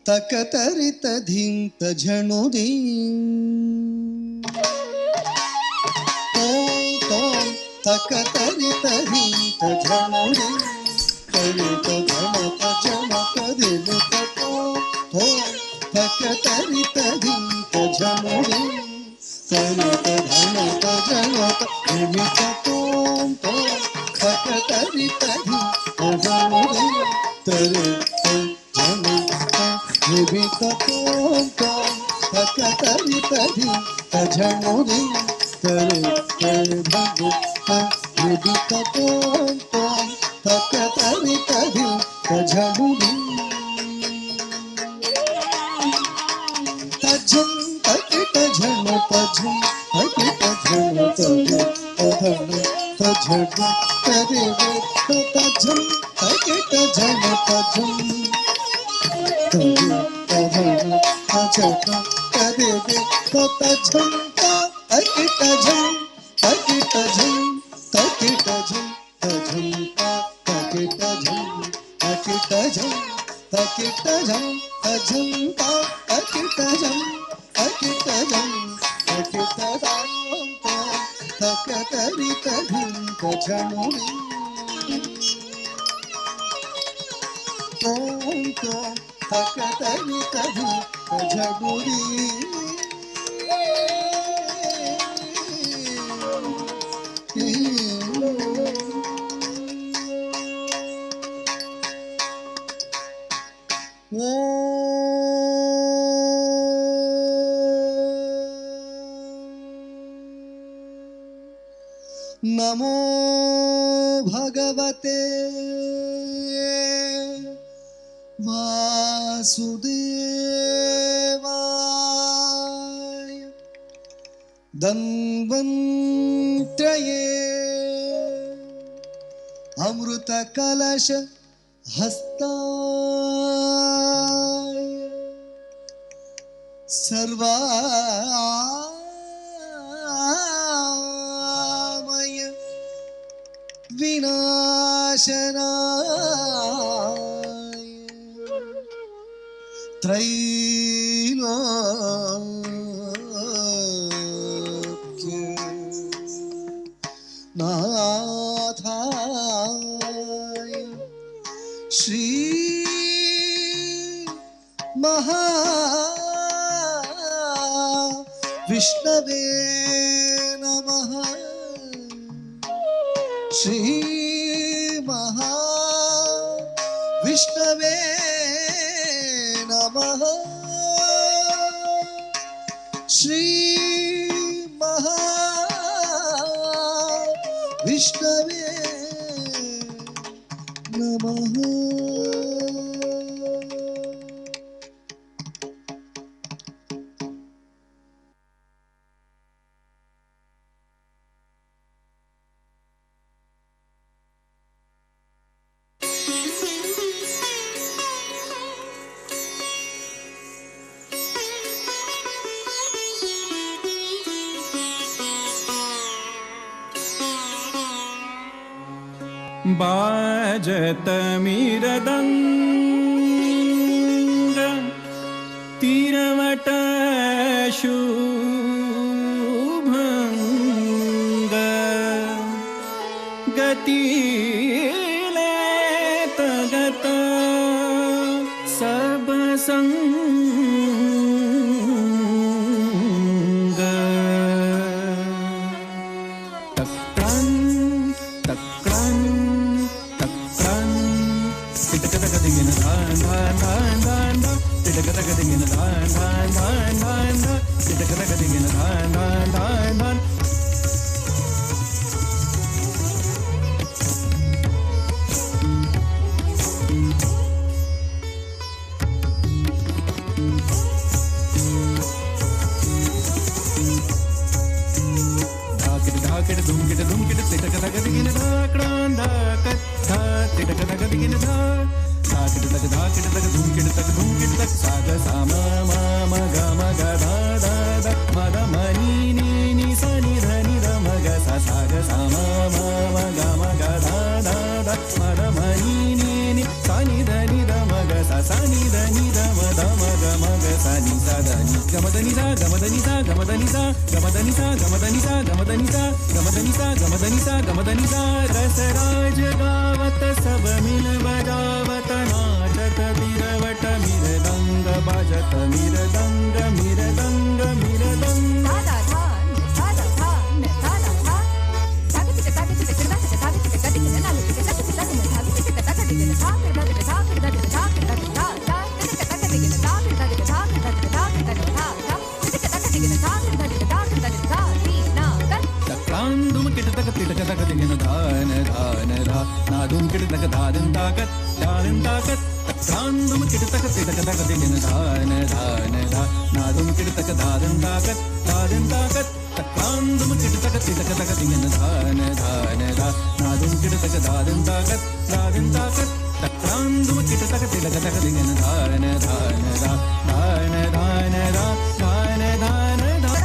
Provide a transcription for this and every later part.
ತಕತರಿತ ಧಿಂತ ಝಣುದಿ ತಕತರಿತ ಧಿಂತ ಝಣುದಿ ತರಿತ ಧಣತ ಜನಕ ದಿಲುಕ ತಕತರಿತ ಧಿಂತ ಝಣುದಿ ತರಿತ ಧಣತ ಜನಕ ದಿಲುಕ ತಕತರಿತ ಧಿಂತ ಝಣುದಿ ತರಿತ ತಕತರಿತಧಿ ತಝಣುದಿ ತಕತರಿತಧಿ ತಝಣುದಿ ತಝಂ ತಕಿಟ ಝಣ ತಝಂ ತಕಿಟ ಝಣ ತಝಣ ತಝಣ ತರಿವೆ ತಝಂ ತಕಿಟ ಝಣ ತಝಂ ತದೇವೆ ತಝಂತ ತಕಿಟ ಝಂ ತಕಿಟ ಝಂ ತಕಿಟ ಝಂ ತಝಂತ ತಕಿಟ ಝಂ ತಕಿಟ ಝಂ ತಕಿಟ ಝಂ ತಝಂತ ತಕಿಟ ಝಂ ತಕಿಟ ಝಂ ತಕಿಟ ಝಂತ ತಕತರಿತ ಧಿಂತ ಝಣುದಿ ತಕತರಿತಧಿ ತಝಣುದಿ ನಮೋ ಭಗವತೆ ವಾಸುದೇವಾಯ ಧನ್ವಂತ್ರಯೇ ಅಮೃತ ಕಲಶ ಹಸ್ತಾಯ ಸರ್ವಾಮಯ ವಿನಾಶನಾಯ ತ್ರೈಲೋಕ್ಯ ನಾಥಾಯ ಶ್ರೀ ಮಹಾ ವಿಷ್ಣವೇ ನಮಃ ಶ್ರೀ ಮಹಾ ವಿಷ್ಣವೇ ನಮಃ ಶ್ರೀ ಮಹಾ ವಿಷ್ಣವೇ ನಮಃ. बाजत मृदंग तिरवट शुभंग गतिले तगत सब संग तक्रन तक्रन Sani da ni da ma ga sa, sani da ni da ma da Gamadhanisa, Gamadhanisa, Gamadhanisa, Gamadhanisa, Gamadhanisa, Gamadhanisa, Gamadhanisa, Gamadhanisa, Gamadhanisa, Rasraj गावत सब मिल बजावत नाचत बिरवट मिरदंग बाजत मिरदंग मिरदंग मिरदंग धूम किट तक तिटक तक दिगन धान धान धा ना धूम किट तक धादन ताकत धूम किट तक तिटक तक दिगन धान धान धा ना धूम किट तक धादन ताकत धूम किट तक तिटक तक दिगन धान धान धा ना धूम किट तक धादन ताकत धूम किट तक तिटक तक दिगन धान धान धा धान धान धा धान धान धा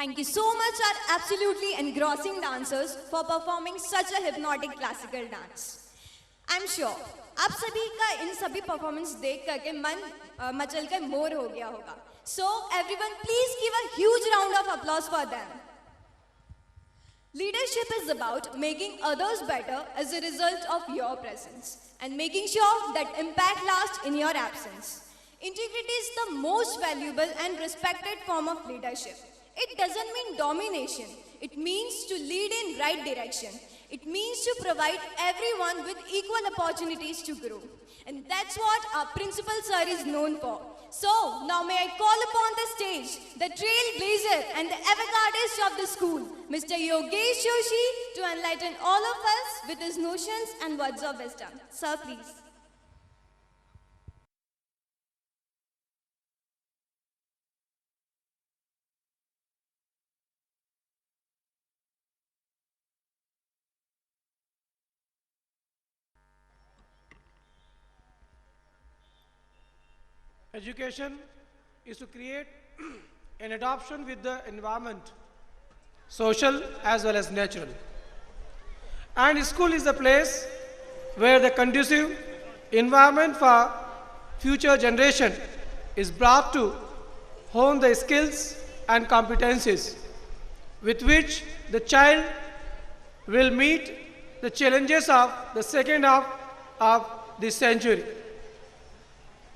Thank you so much, our absolutely engrossing dancers, for performing such a hypnotic classical dance. I'm sure आप सभी का इन सभी performance देख करके मन मचल कर मोर हो गया होगा. So everyone, please give a huge round of applause for them. Leadership is about making others better as a result of your presence and making sure that impact lasts in your absence. Integrity is the most valuable and respected form of leadership. It doesn't mean domination. It means to lead in right direction. It means to provide everyone with equal opportunities to grow. And that's what our principal sir is known for. So, now may I call upon the stage the trailblazer and the avant-gardist of the school, Mr. Yogesh Joshi, to enlighten all of us with his notions and words of wisdom. Sir, please. Education is to create an adoption with the environment, social as well as natural. And school is the place where the conducive environment for future generation is brought to hone the skills and competencies with which the child will meet the challenges of the second half of this century.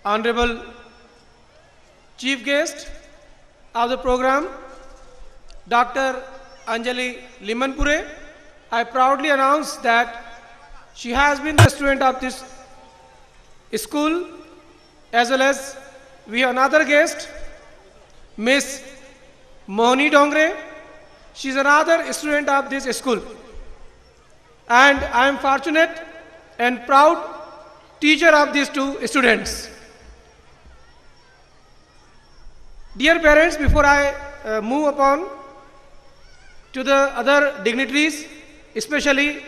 Honorable Chief Guest of the program, Dr. Anjali Limanpure, I proudly announce that she has been the student of this school, as well as we have another guest, Miss Mohini Dongre. She is another student of this school. And I am fortunate and proud teacher of these two students. Dear parents, before I move upon to the other dignitaries, especially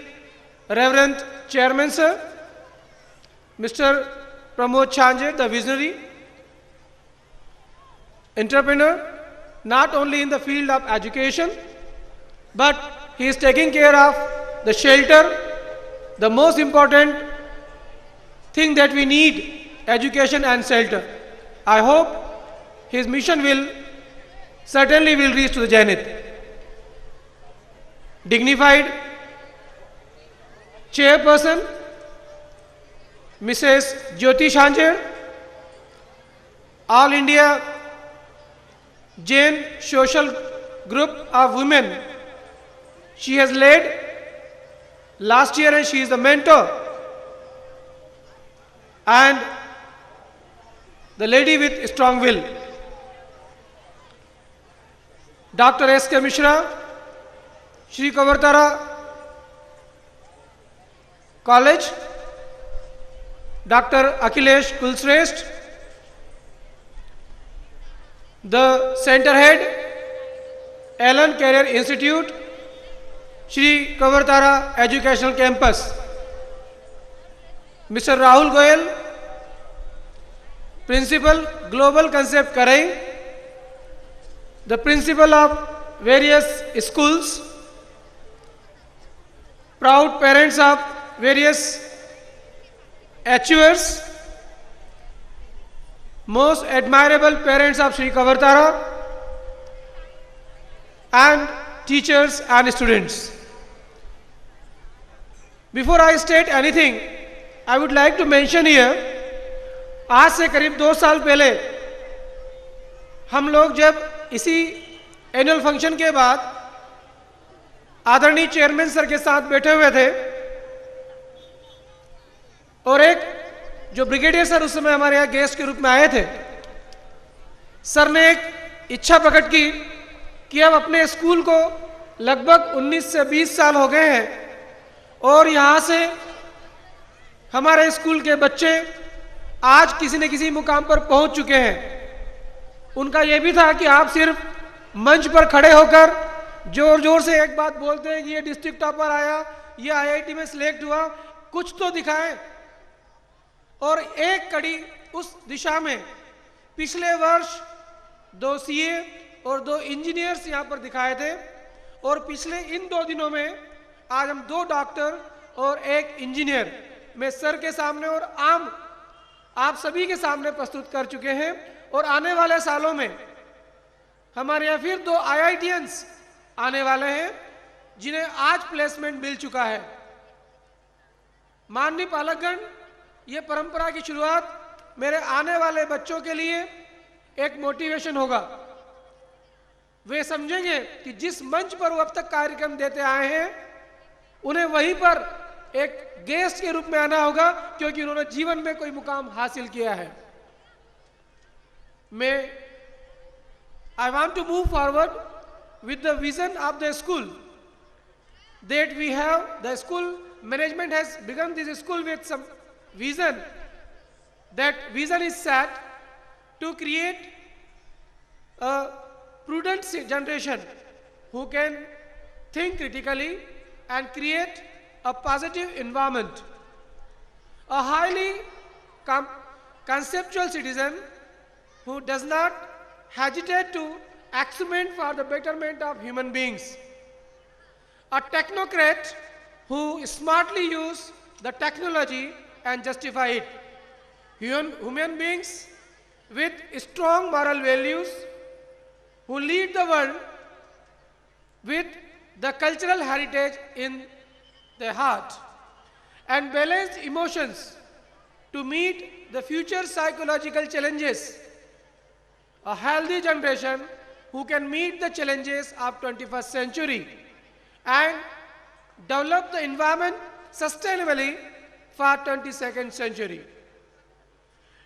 Reverend Chairman Sir, Mr. Pramod Chanje, the visionary entrepreneur, not only in the field of education, but he is taking care of the shelter, the most important thing that we need, education and shelter. I hope his mission will certainly will reach to the zenith. Dignified Chairperson, Mrs. Jyoti Shanjer, All India Jain Social Group of Women. She has led last year and she is the mentor. And the lady with strong will. Dr. S.K. Mishra, Shri Kavartara College, Dr. Akhilesh Kulshrestha, the center head, Allen Career Institute, Shri Kavartara Educational Campus, Mr. Rahul Goyal, Principal, Global Concept Karai, the principal of various schools, proud parents of various achievers, most admirable parents of Shri Kavartara, and teachers and students. Before I state anything, I would like to mention here, आज से करीब 2 साल पहले हम लोग जब इसी annual function के बाद आदरणीय चेयरमैन सर के साथ बैठे हुए थे और एक जो ब्रिगेडियर सर उस समय हमारे यहाँ गेस्ट के रूप में आए थे, सर ने एक इच्छा प्रकट की कि अब अपने स्कूल को लगभग 19 से 20 साल हो गए हैं और यहाँ से हमारे स्कूल के बच्चे आज किसी न किसी मुकाम पर पहुंच चुके हैं। उनका यह भी था कि आप सिर्फ मंच पर खड़े होकर जोर जोर से एक बात बोलते हैं कि ये डिस्ट्रिक्ट टॉपर आया, ये आईआईटी में सिलेक्ट हुआ, कुछ तो दिखाएं। और एक कड़ी उस दिशा में पिछले वर्ष 2 सीए और 2 इंजीनियर्स यहाँ पर दिखाए थे और पिछले इन 2 दिनों में आज हम 2 डॉक्टर और 1 इंजीनियर में सर के सामने और आम आप सभी के सामने प्रस्तुत कर चुके हैं। और आने वाले सालों में हमारे यहाँ फिर 2 आईआईटीएंस आने वाले हैं जिन्हें आज प्लेसमेंट मिल चुका है। माननीय पालकगण, ये परंपरा की शुरुआत मेरे आने वाले बच्चों के लिए एक मोटिवेशन होगा। वे समझेंगे कि जिस मंच पर वो अब तक कार्यक्रम देते आए हैं उन्हें वहीं पर एक गेस्ट के रूप में आना होगा क्योंकि उन्होंने जीवन में कोई मुकाम हासिल किया है। I want to move forward with the vision of the school that we have. The school management has begun this school with some vision. That vision is set to create a prudent generation who can think critically and create a positive environment, a highly conceptual citizen who does not hesitate to experiment for the betterment of human beings, a technocrat who smartly use the technology and justify it, human beings with strong moral values who lead the world with the cultural heritage in their heart and balanced emotions to meet the future psychological challenges, a healthy generation who can meet the challenges of 21st century and develop the environment sustainably for 22nd century.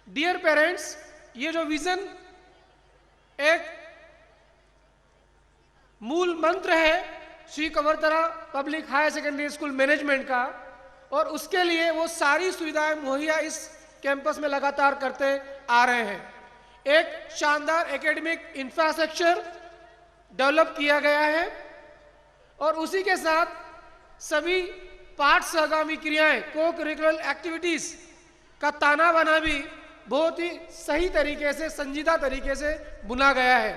Dear parents, ये जो vision एक मूल मंत्र है Shri Kavartara public higher secondary school management का, और उसके लिए वो सारी सुविधाएं मुहैया इस कैंपस में लगातार करते आ रहे हैं। एक शानदार एकेडमिक इंफ्रास्ट्रक्चर डेवलप किया गया है और उसी के साथ सभी पाठ सहगामी क्रियाएं, को करिकुलर एक्टिविटीज का ताना बाना भी बहुत ही सही तरीके से, संजीदा तरीके से बुना गया है।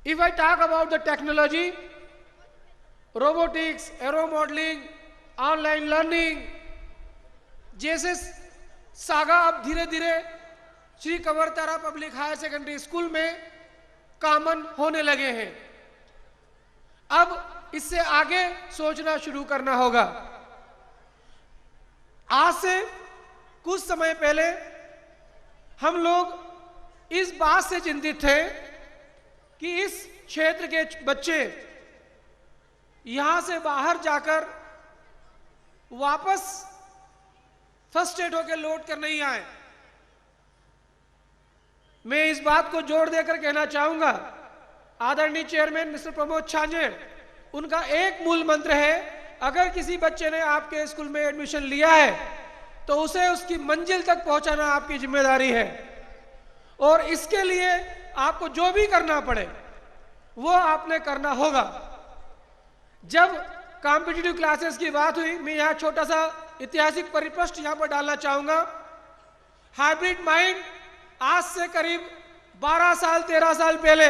If I talk about the technology, robotics, aero modelling, online learning जैसे सागा अब धीरे धीरे Shri Kavartara public higher secondary school में कॉमन होने लगे हैं। अब इससे आगे सोचना शुरू करना होगा। आज से कुछ समय पहले हम लोग इस बात से चिंतित थे कि इस क्षेत्र के बच्चे यहां से बाहर जाकर वापस फ्रस्ट्रेट होकर लौट कर नहीं आए। मैं इस बात को जोर देकर कहना चाहूंगा, आदरणीय चेयरमैन मिस्टर प्रमोद छांजे, उनका एक मूल मंत्र है, अगर किसी बच्चे ने आपके स्कूल में एडमिशन लिया है तो उसे उसकी मंजिल तक पहुंचाना आपकी जिम्मेदारी है, और इसके लिए आपको जो भी करना पड़े वो आपने करना होगा। जब कॉम्पिटिटिव क्लासेस की बात हुई, मैं यहाँ छोटा सा ऐतिहासिक परिपृष्ठ यहाँ पर डालना चाहूंगा। हाइब्रिड माइंड आज से करीब 12 साल 13 साल पहले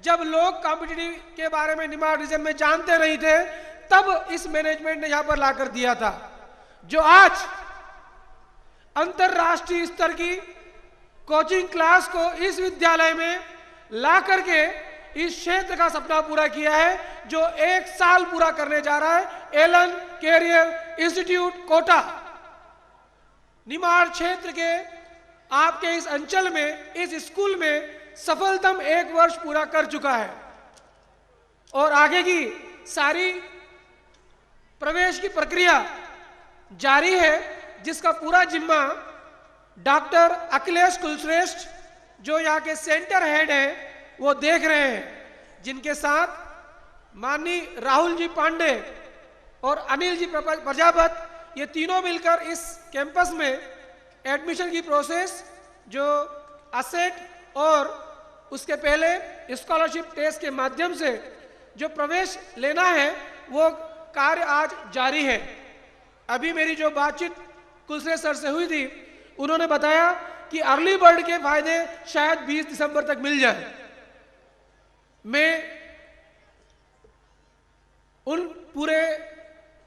जब लोग कॉम्पिटिटिव के बारे में निमाड़ रीजन में जानते नहीं थे, तब इस मैनेजमेंट ने यहां पर लाकर दिया था, जो आज अंतरराष्ट्रीय स्तर की कोचिंग क्लास को इस विद्यालय में ला करके इस क्षेत्र का सपना पूरा किया है, जो 1 साल पूरा करने जा रहा है। Allen career institute Kota Nimar क्षेत्र के आपके इस अंचल में, इस स्कूल में सफलतम 1 वर्ष पूरा कर चुका है, और आगे की सारी प्रवेश की प्रक्रिया जारी है, जिसका पूरा जिम्मा डॉक्टर अखिलेश कुलश्रेष्ठ जो यहाँ के सेंटर हेड हैं वो देख रहे हैं, जिनके साथ माननीय राहुल जी पांडे और अनिल जी प्रजापत, ये तीनों मिलकर इस कैंपस में एडमिशन की प्रोसेस, जो असेट और उसके पहले स्कॉलरशिप टेस्ट के माध्यम से जो प्रवेश लेना है, वो कार्य आज जारी है। अभी मेरी जो बातचीत कुलश्रेष्ठ सर से हुई थी, उन्होंने बताया कि अर्ली बर्ड के फायदे शायद 20 दिसंबर तक मिल जाए। मैं उन पूरे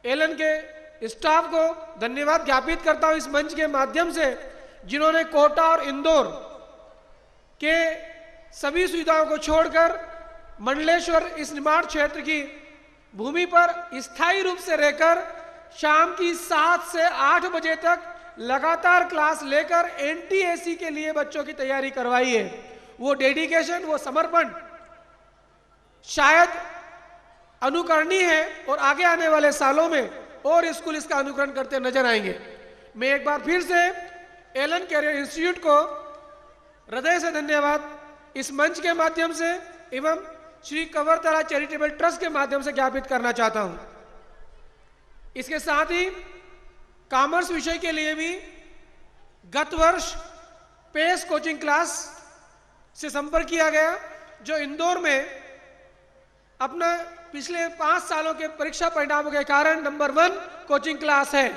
एलन के स्टाफ को धन्यवाद ज्ञापित करता हूं इस मंच के माध्यम से, जिन्होंने कोटा और इंदौर के सभी सुविधाओं को छोड़कर मंडलेश्वर इस निमाड़ क्षेत्र की भूमि पर स्थायी रूप से रहकर शाम की 7 से 8 बजे तक लगातार क्लास लेकर एनटीएसी के लिए बच्चों की तैयारी करवाई है। वो डेडिकेशन, वो समर्पण शायद अनुकरणीय है, और आगे आने वाले सालों में और स्कूल इसका अनुकरण करते नजर आएंगे। मैं एक बार फिर से एलन कैरियर इंस्टीट्यूट को हृदय से धन्यवाद इस मंच के माध्यम से एवं श्री कवरतारा चैरिटेबल ट्रस्ट के माध्यम से ज्ञापित करना चाहता हूं। इसके साथ ही कॉमर्स विषय के लिए भी गत वर्ष पेस कोचिंग क्लास से संपर्क किया गया, जो इंदौर में अपना पिछले 5 सालों के परीक्षा परिणामों के कारण नंबर 1 कोचिंग क्लास है।